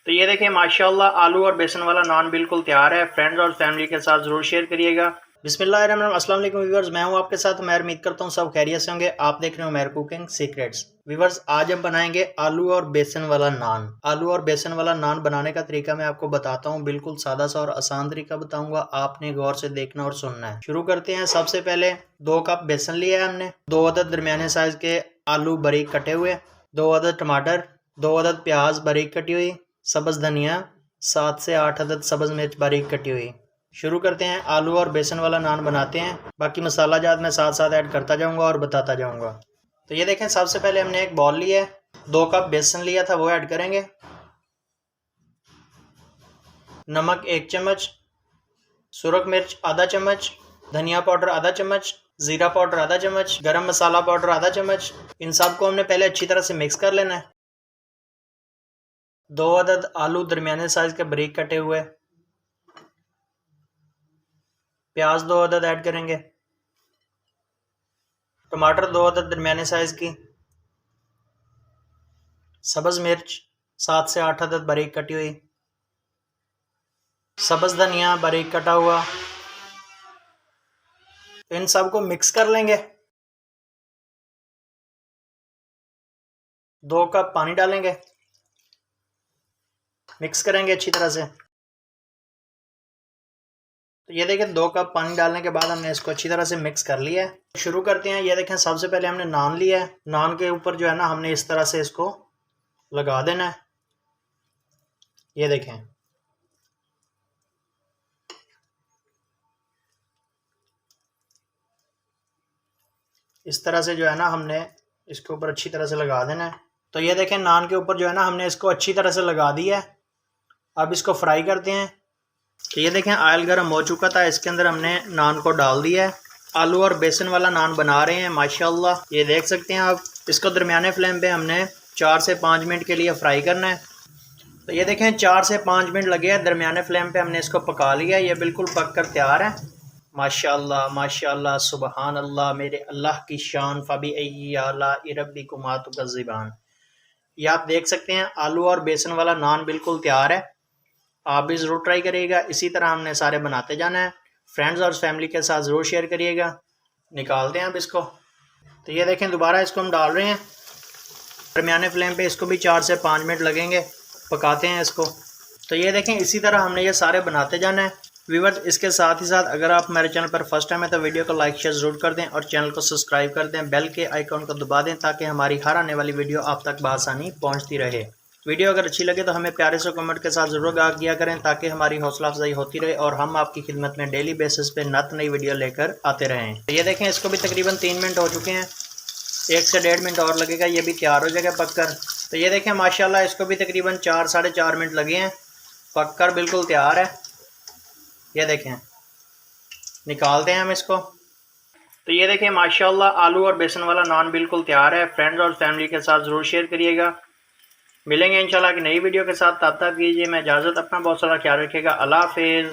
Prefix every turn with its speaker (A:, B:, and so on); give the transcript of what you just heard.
A: तो ये देखिए माशाल्लाह आलू और बेसन वाला नान बिल्कुल तैयार है। फ्रेंड्स और फैमिली के साथ ज़रूर शेयर करिएगा। बिस्मिल्लाहिर्रहमानिर्रहीम, अस्सलाम वालेकुम व्यूअर्स, मैं हूं आपके साथ उमैर। उम्मीद करता हूं सब खैरियत से होंगे। आप देख रहे हो उमैर कुकिंग सीक्रेट्स। व्यूअर्स, आज हम बनाएंगे आलू और बेसन वाला नान। आलू और बेसन वाला नान बनाने का तरीका मैं आपको बताता हूं। बिल्कुल सादा सा और आसान तरीका बताऊंगा, आपने गौर से देखना और सुनना है। शुरू करते हैं। सबसे पहले 2 कप बेसन लिया है हमने, 2 अदद दरमियाने साइज के आलू बारीक कटे हुए, 2 अदद टमाटर, 2 अदद प्याज बारीक कटी हुई, सब्ज़ धनिया, 7 से 8 अदद सब्ज़ मिर्च बारीक कटी हुई। शुरू करते हैं। आलू और बेसन वाला नान बनाते हैं। बाकी मसाला जात मैं साथ साथ ऐड करता जाऊंगा और बताता जाऊंगा। तो ये देखें, सबसे पहले हमने एक बॉल लिया है, 2 कप बेसन लिया था वो ऐड करेंगे, नमक 1 चम्मच, सुरख मिर्च आधा चम्मच, धनिया पाउडर आधा चम्मच, ज़ीरा पाउडर आधा चम्मच, गरम मसाला पाउडर आधा चम्मच। इन सबको हमने पहले अच्छी तरह से मिक्स कर लेना है। 2 अदद आलू दरमियाने साइज के बारीक कटे हुए, प्याज 2 अदद ऐड करेंगे, टमाटर 2 अदद दरमियाने साइज की, सब्ज़ मिर्च 7 से 8 अदद बारीक कटी हुई, सब्ज़ धनिया बारीक कटा हुआ। तो इन सबको मिक्स कर लेंगे। 2 कप पानी डालेंगे, मिक्स करेंगे अच्छी तरह से। तो ये देखें, 2 कप पानी डालने के बाद हमने इसको अच्छी तरह से मिक्स कर लिया है। शुरू करते हैं। ये देखें, सबसे पहले हमने नान लिया है। नान के ऊपर जो है ना, हमने इस तरह से इसको लगा देना है। ये देखें, इस तरह से जो है ना, हमने इसके ऊपर अच्छी तरह से लगा देना है। तो ये देखें, नान के ऊपर जो है ना, हमने इसको अच्छी तरह से लगा दिया है। अब इसको फ्राई करते हैं। तो ये देखें, ऑयल गर्म हो चुका था, इसके अंदर हमने नान को डाल दिया है। आलू और बेसन वाला नान बना रहे हैं माशाल्लाह। ये देख सकते हैं आप। इसको दरमियाने फ्लेम पे हमने 4 से 5 मिनट के लिए फ्राई करना है। तो ये देखें, 4 से 5 मिनट लगे हैं। दरमियाने फ्लेम पे हमने इसको पका लिया। ये बिल्कुल पक कर तैयार है। माशाल्लाह माशाल्लाह, सुबहान अल्लाह, मेरे अल्लाह की शान, फ़बी अय्यि आलाइ रब्बिकुमा तुकज़्ज़िबान। ये आप देख सकते हैं, आलू और बेसन वाला नान बिल्कुल तैयार है। आप भी ज़रूर ट्राई करिएगा। इसी तरह हमने सारे बनाते जाना है। फ्रेंड्स और फैमिली के साथ ज़रूर शेयर करिएगा। निकालते हैं अब इसको। तो ये देखें, दोबारा इसको हम डाल रहे हैं। दरमियाने फ्लेम पे इसको भी 4 से 5 मिनट लगेंगे, पकाते हैं इसको। तो ये देखें, इसी तरह हमने ये सारे बनाते जाना है। व्यूअर्स, इसके साथ ही साथ अगर आप मेरे चैनल पर फर्स्ट टाइम है तो वीडियो को लाइक शेयर ज़रूर कर दें और चैनल को सब्सक्राइब कर दें। बेल के आइकॉन को दबा दें ताकि हमारी हर आने वाली वीडियो आप तक बआसानी पहुँचती रहे। वीडियो अगर अच्छी लगे तो हमें प्यारे से कमेंट के साथ ज़रूर आगाह किया करें ताकि हमारी हौसला अफजाई होती रहे और हम आपकी खिदमत में डेली बेसिस पे नई वीडियो लेकर आते रहें। तो ये देखें, इसको भी तकरीबन 3 मिनट हो चुके हैं। 1 से 1.5 मिनट और लगेगा, ये भी तैयार हो जाएगा पककर। तो ये देखें माशाल्लाह, इसको भी तकरीबन 4 साढ़े 4 मिनट लगे हैं, पककर बिल्कुल तैयार है। ये देखें, निकालते हैं हम इसको। तो ये देखें माशाल्लाह, आलू और बेसन वाला नान बिल्कुल तैयार है। फ्रेंड्स और फैमिली के साथ ज़रूर शेयर करिएगा। मिलेंगे इंशाल्लाह की नई वीडियो के साथ। तब तक कीजिए मैं इजाज़त, अपना बहुत सारा ख्याल रखिएगा। अल्लाह हाफिज़।